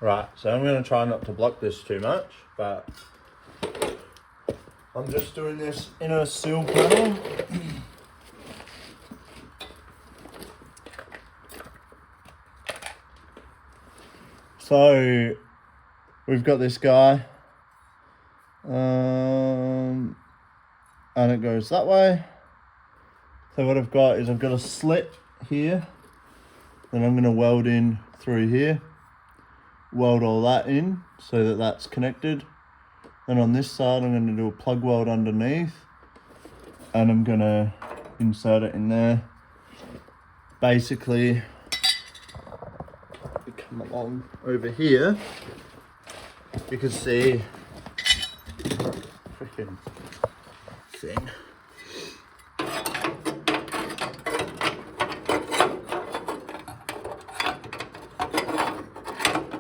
Right, so I'm going to try not to block this too much, but I'm just doing this in a sill panel. So we've got this guy, and it goes that way. So what I've got is I've got a slit here, then I'm going to weld in through here, weld all that in so that that's connected. Then on this side I'm going to do a plug weld underneath, and I'm going to insert it in there. Basically, we come along over here, you can see freaking thing.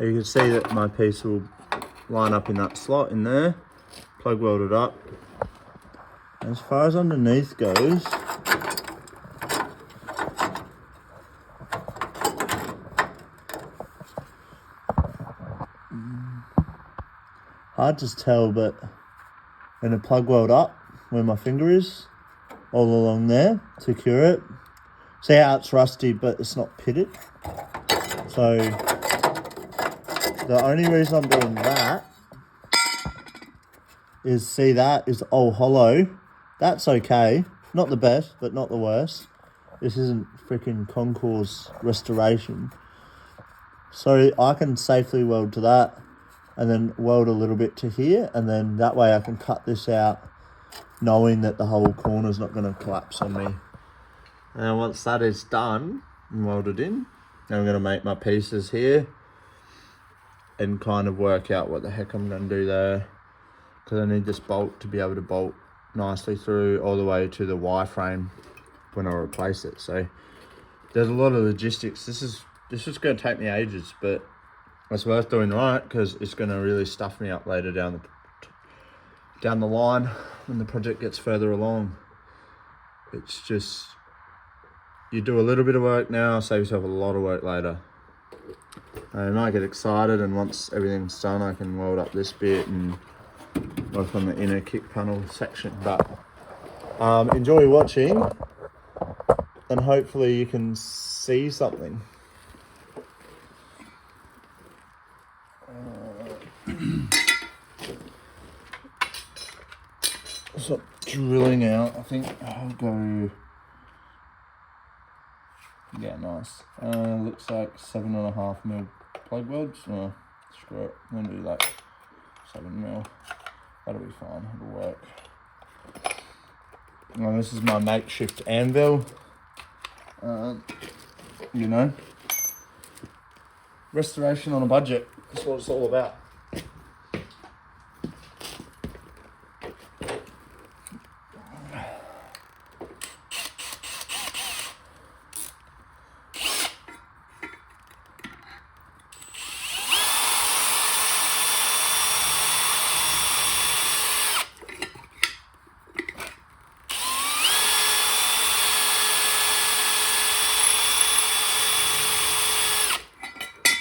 You can see that my piece will line up in that slot in there, plug welded up. As far as underneath goes, hard to tell, but I'm going to plug weld up where my finger is, all along there, secure it. See how it's rusty, but it's not pitted. So the only reason I'm doing that is, see, that is all hollow. That's okay. Not the best, but not the worst. This isn't freaking Concours restoration. So I can safely weld to that and then weld a little bit to here, and then that way I can cut this out knowing that the whole corner's not going to collapse on me. And once that is done and welded in, I'm going to make my pieces here and kind of work out what the heck I'm going to do there, because I need this bolt to be able to bolt nicely through all the way to the Y-frame when I replace it. So there's a lot of logistics. This is going to take me ages, but it's worth doing right, because it's going to really stuff me up later down the line when the project gets further along. It's just, you do a little bit of work now, save yourself a lot of work later. I might get excited, and once everything's done I can weld up this bit and work on the inner kick panel section. But enjoy watching, and hopefully you can see something. So drilling out, I think I'll go, yeah, nice. Looks like 7.5mm plug welds. Screw it, I'm gonna do like 7mm. That'll be fine, it'll work. Now this is my makeshift anvil. You know, restoration on a budget, that's what it's all about.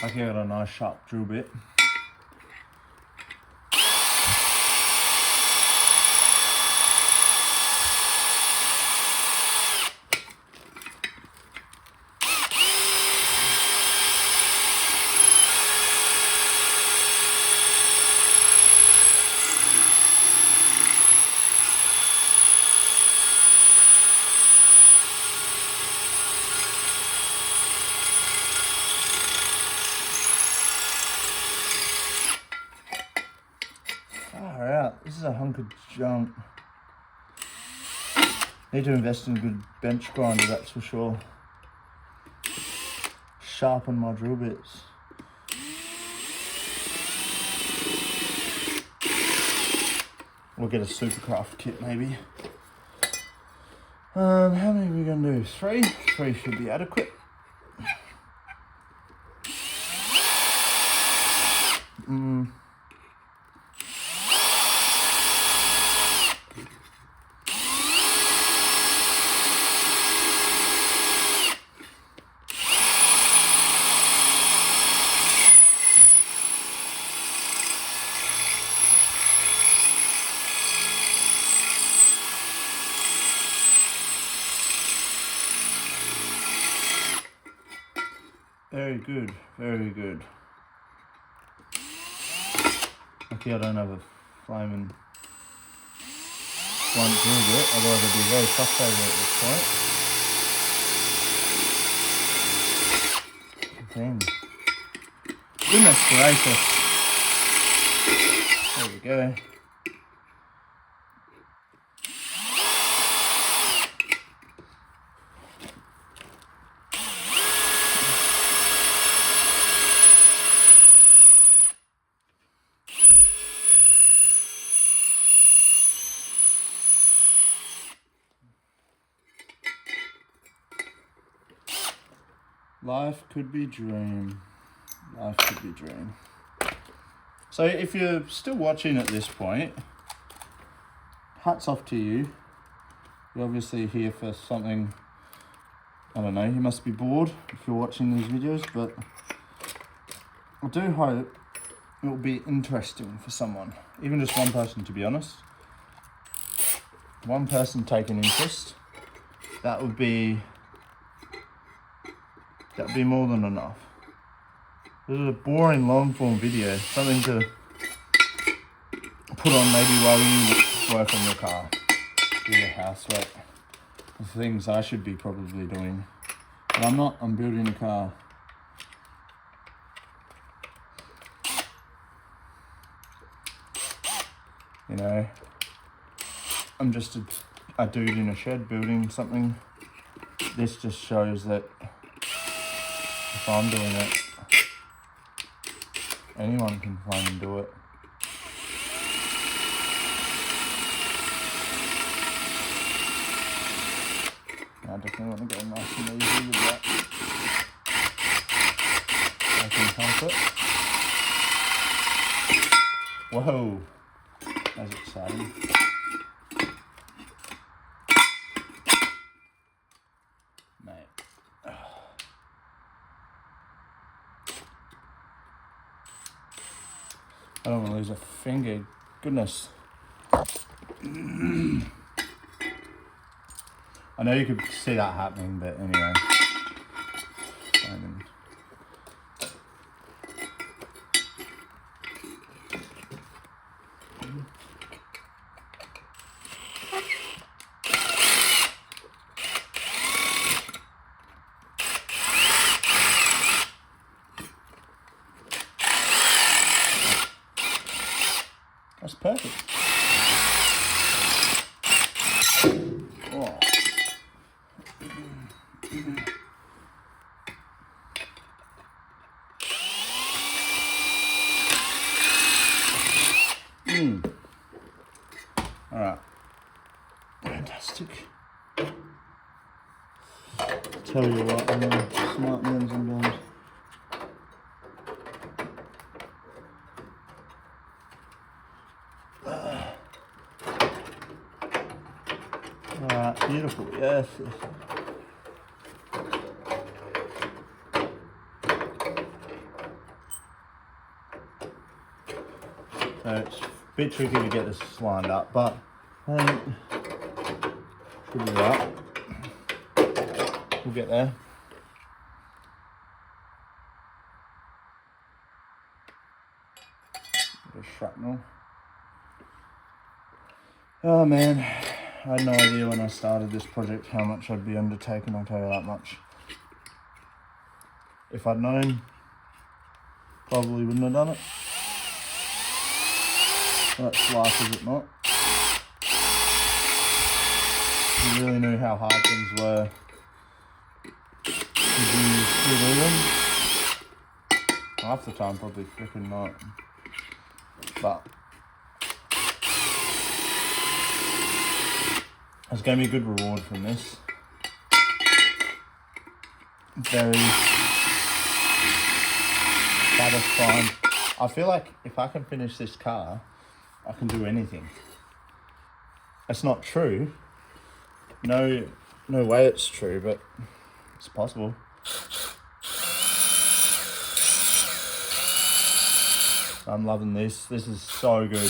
I got a nice sharp drill bit. Alright, this is a hunk of junk. Need to invest in a good bench grinder, that's for sure. Sharpen my drill bits. We'll get a Supercraft kit maybe. How many are we going to do? 3? 3 should be adequate. Very good, very good. Lucky I don't have a flaming blunt drill bit, otherwise I'd be very frustrated at this point. Dang. Goodness gracious. There we go. Life could be dream. Life could be dream. So if you're still watching at this point, hats off to you. You're obviously here for something, I don't know, you must be bored if you're watching these videos, but I do hope it will be interesting for someone, even just one person, to be honest. One person taking interest, that would be more than enough. This is a boring long form video, something to put on maybe while you work on your car, do your housework, the things I should be probably doing. But I'm not, I'm building a car. You know, I'm just a dude in a shed building something. This just shows that if I'm doing it, anyone can fucking do it. I definitely want to go nice and easy with that. I can help it. Whoa, that's exciting. Mate. I don't want to lose a finger. Goodness. I know you could see that happening, but anyway. That's perfect. Oh. All right. Fantastic. Tell you what, I'm a smart man sometimes. Alright, beautiful, yes. So it's a bit tricky to get this lined up, but should be right. We'll get there. Bit of shrapnel. Oh man, I had no idea when I started this project how much I'd be undertaking, I'll tell you that much. If I'd known, probably wouldn't have done it. That's life, is it not? If you really knew how hard things were, would you still do them? Half the time, probably freaking not. But there's going to be a good reward from this. Very satisfying. I feel like if I can finish this car, I can do anything. It's not true. No way it's true, but it's possible. I'm loving this. This is so good.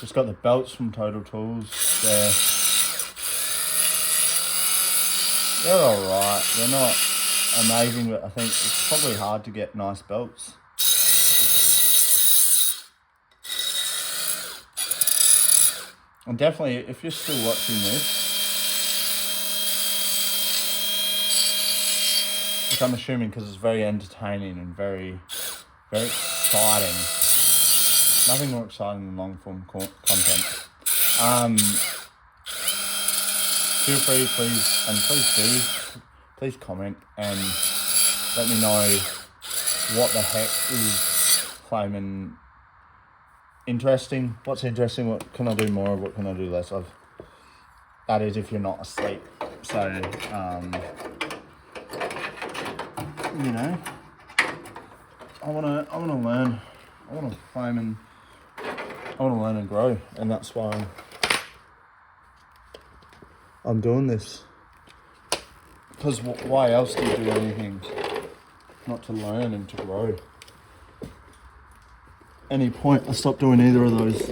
Just got the belts from Total Tools there. They're alright. They're not amazing, but I think it's probably hard to get nice belts. And definitely, if you're still watching this, which I'm assuming because it's very entertaining and very, very exciting. Nothing more exciting than long form content. Feel free, please comment and let me know what the heck is flaming interesting. What's interesting? What can I do more of? What can I do less of? That is, if you're not asleep. So, you know, I wanna learn. I wanna learn and grow, and that's why I'm doing this. Because why else do you do anything? Not to learn and to grow. Any point I stop doing either of those,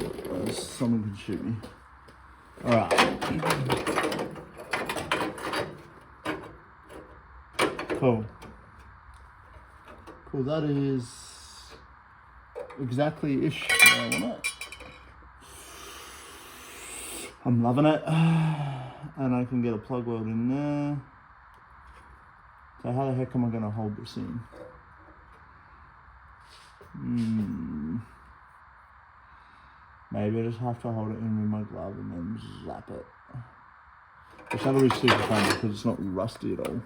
someone can shoot me. Alright. Cool. Cool, that is exactly ish where I want it. I'm loving it. And I can get a plug weld in there. So how the heck am I going to hold this in? Maybe I just have to hold it in with my glove and then zap it. Which that'll be super fun because it's not rusty at all.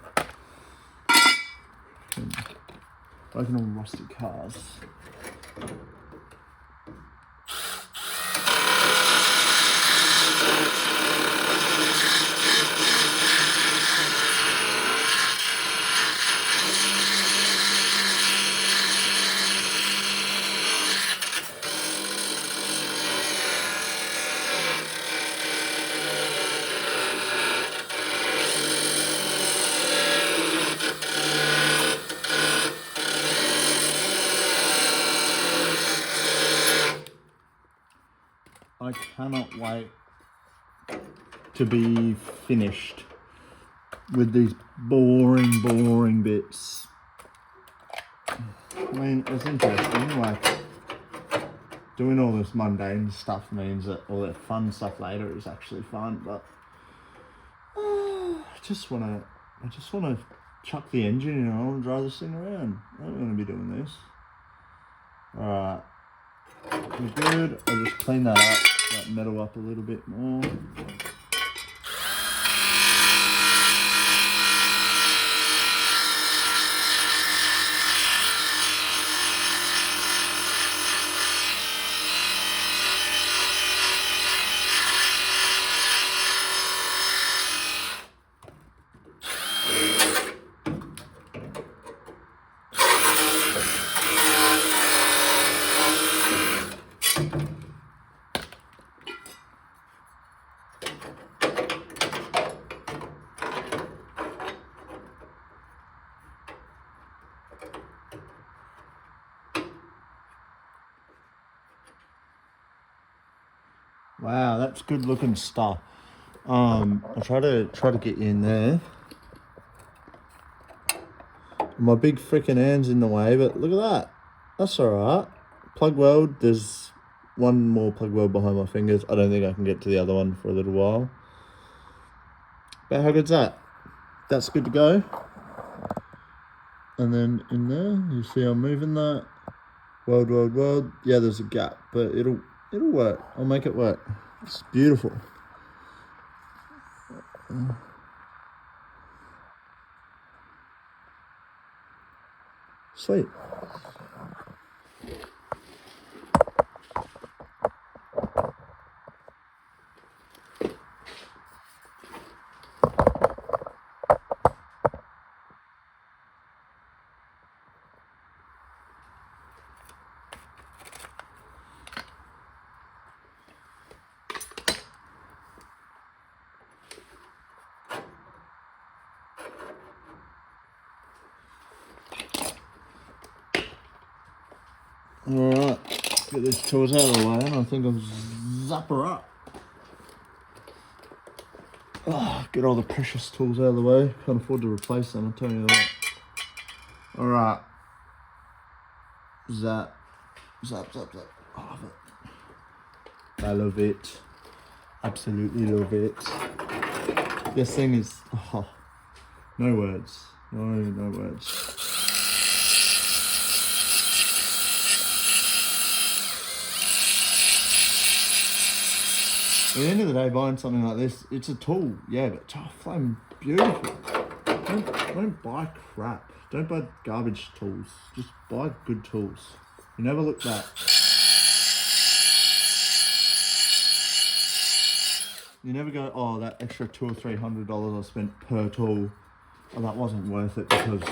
Working on rusty cars. I cannot wait to be finished with these boring bits. I mean, it's interesting, like, doing all this mundane stuff means that all that fun stuff later is actually fun, but I just wanna chuck the engine in and I wanna drive this thing around. I don't wanna be doing this. Alright. We're good. I'll just clean that up, that metal up a little bit more. Wow, that's good looking stuff. I'll try to get you in there. My big freaking hand's in the way, but look at that. That's alright. Plug weld, there's one more plug weld behind my fingers. I don't think I can get to the other one for a little while. But how good's that? That's good to go. And then in there, you see I'm moving that. Weld. Yeah, there's a gap, but it'll work. I'll make it work. It's beautiful. Sweet. Alright, get these tools out of the way and I think I'll zap her up. Oh, get all the precious tools out of the way. Can't afford to replace them, I'll tell you that. Alright. Zap. Zap, zap, zap. I love it. I love it. Absolutely love it. This thing is... Oh, no words. No words. At the end of the day, buying something like this, it's a tool, yeah, but it's flame beautiful. Don't buy crap. Don't buy garbage tools. Just buy good tools. You never look back. You never go, oh, that extra $200 or $300 I spent per tool, oh, that wasn't worth it because,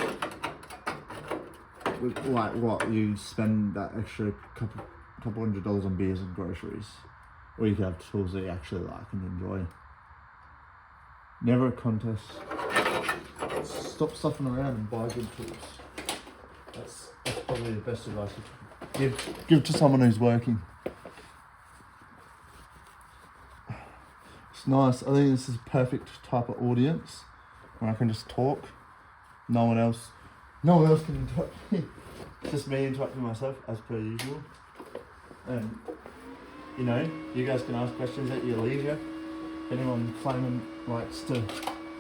like, what, you spend that extra couple $100 on beers and groceries. Or you can have tools that you actually like and enjoy. Never a contest. Stop stuffing around and buy good tools. That's probably the best advice you can give to someone who's working. It's nice. I think this is a perfect type of audience where I can just talk. No one else can interrupt me. It's just me interrupting myself as per usual. And you know, you guys can ask questions at your leisure. If anyone flaming likes to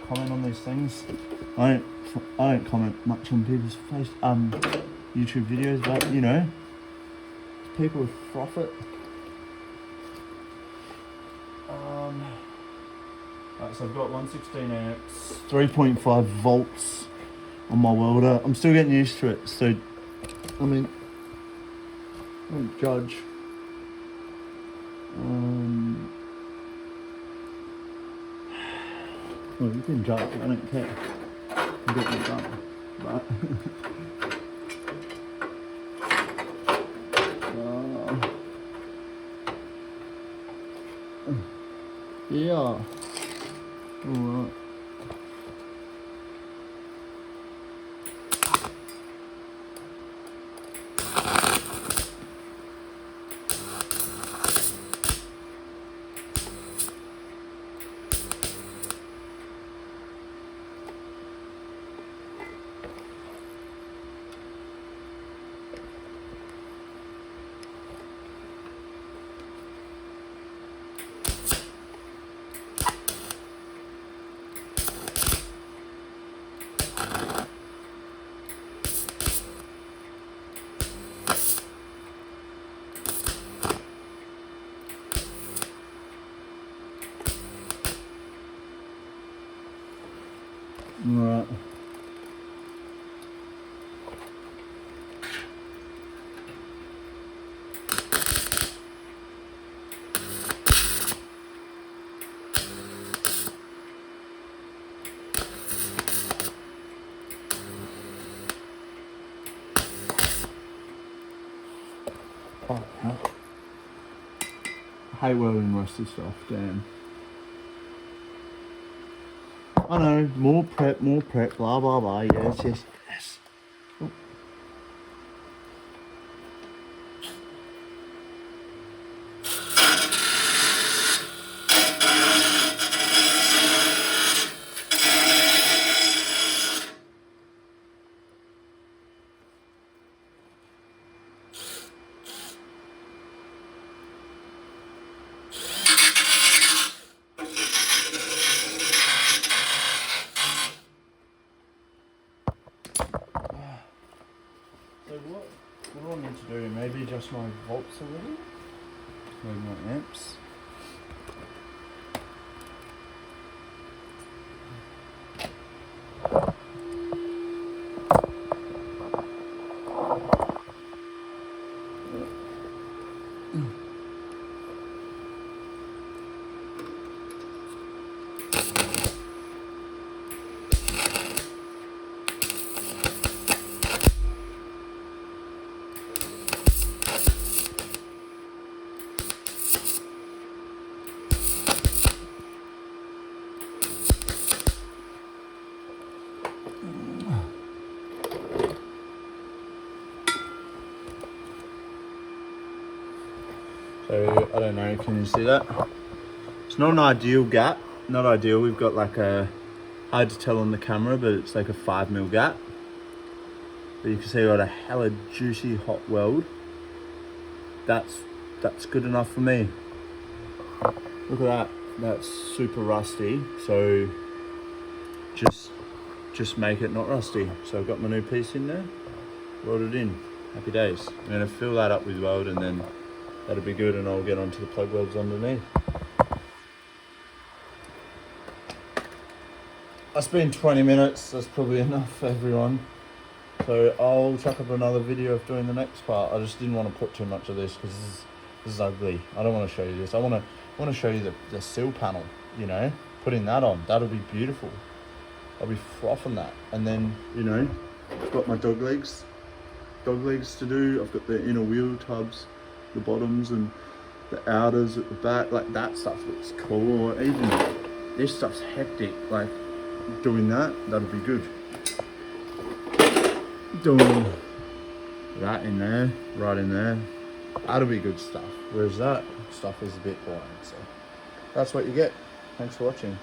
comment on these things, I don't comment much on people's YouTube videos, but you know, people who froth it. Right, so I've got 116 amps, 3.5 volts on my welder. I'm still getting used to it, so I mean, I don't judge. Well, you can judge, I don't care. I'm getting it done, but yeah. Alright. Right. Oh, no. I hate welding rusty stuff, damn. I know, more prep, blah blah blah, yes, yes, yes. Oh. So what do I need to do? Maybe adjust my volts a little? Maybe my amps. So, I don't know, can you see that? It's not an ideal gap, not ideal. We've got like a, hard to tell on the camera, but it's like a 5mm gap. But you can see I got a hella juicy hot weld. That's good enough for me. Look at that. That's super rusty. So just make it not rusty. So I've got my new piece in there, welded in. Happy days. I'm gonna fill that up with weld and then that'll be good, and I'll get onto the plug welds underneath. That's been 20 minutes. That's probably enough for everyone. So I'll chuck up another video of doing the next part. I just didn't want to put too much of this because this is ugly. I don't want to show you this. I want to show you the sill panel, you know, putting that on. That'll be beautiful. I'll be frothing that. And then, you know, I've got my dog legs to do. I've got the inner wheel tubs, the bottoms and the outers at the back. Like, that stuff looks cool. Even this stuff's hectic. Like, doing that'll be good. Doing that in there, right in there, that'll be good stuff. Whereas that stuff is a bit boring. So that's what you get. Thanks for watching.